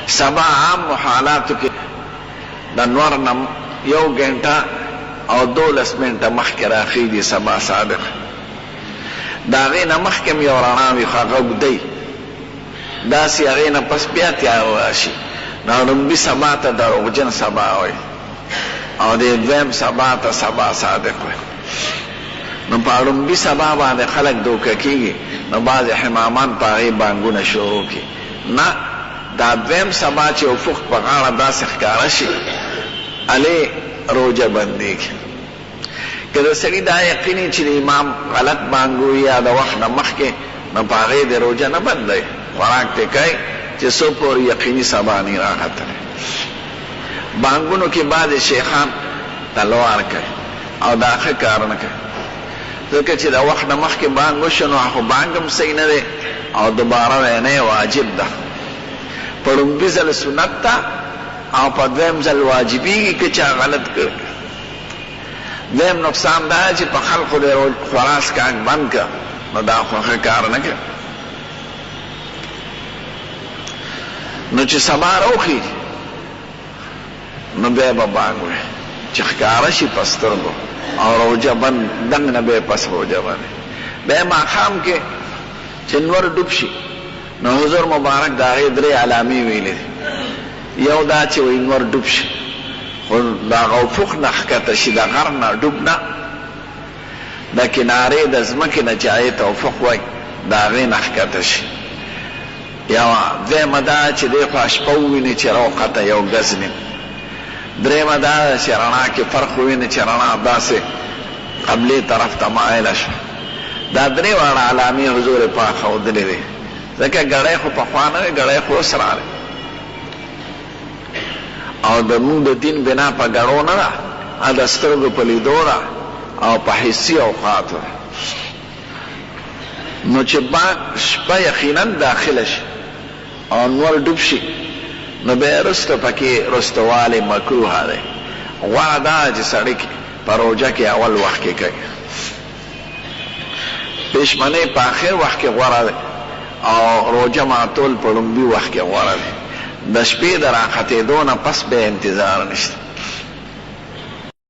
سبا عام حالاتو کې د نور نه 1 غنټه او 12 منټه مخکې راخیږي سبا صادق. د هغې نه مخکې هم یو رڼا وي خو هغه اوږدی داسې هغې نه پس بیا تیاره راشي نو لومبي سبا ته دروغجن سبا وایي او د دویم سبا ته سبا صادق وایي. نو په لومبي سبا باندې خلک دوکه کېږي نو بعضې حمامان په هغې بانګونه شروع کړي. نه دا دویم سبا چې افق په غاړه داسې ښکاره شي هلې روژه بندېږي. که د سړي دا یقیني چې د امام غلط بانګ وي یا د وخت نه مخکې نو په هغې د روژه نه بندوي، خوراک ته کوي چې څو پورې یقیني سبا نه راختلی. بانګونو کې بعضې شیخان تلوار کوي او دا ښه کار نه کوي، ځکه چې د وخت نه مخکې بانګ وشو نو خو بانګ هم صحیح نه دی او دوباره وینا واجب ده. په لومبي ځل سنت ده او په دویم ځل واجبېږي که چا غلط کړ. دویم نقصان دا چې په خلقو د خوراک کاک بند کړه نو دا خو ښه کار نه کوي. نو چې سبا راوخېږي نو بیا به بانګ وایي چې ښکاره شي په سترګو او روژه بند دنګ نه بیا پس روژه باندې. بیا ماښام کې چې نور ډوب شي نو حضور مبارک د هغې 3 علامې ویلې دي. یو دا چې وایي نور ډوب شي خو د هغه افق نه ښکته شي، د غر نه ډوب نه، د کنارې د ځمکې نه چې هغې ته افق وایي د هغې نه ښکته شي. یوه دویمه دا چې دی خوا شپه وویني چې راوخته یو ګز نیم. درېیمه دا ده چې رڼا کې فرق وویني چې رڼا داسې قبلې طرف ته مایله شوه. دا 3 واړه علامې حضور پاک ښودلې دي، ځکه ګړی خو پخوا نه وی، ګړی خو اوس راغلی او د مونږ د دین بنا په ګړو نه ده، د سترګو په لیدو ده او په حسي اوقاتو ده. نو چې شپه یقینا داخله شي او نور ډوب شي نو بیا رسته پکې رستوالی مکروه دی. غوره دا چې سړی په روژه کې اول وخت کې کوي، پېشمنۍ په آخر وخت کې غوره دی او روژه ماتول په لومبي وخت کې غوره دی. د شپې د راختېدو نه پس بیا انتظار نشته.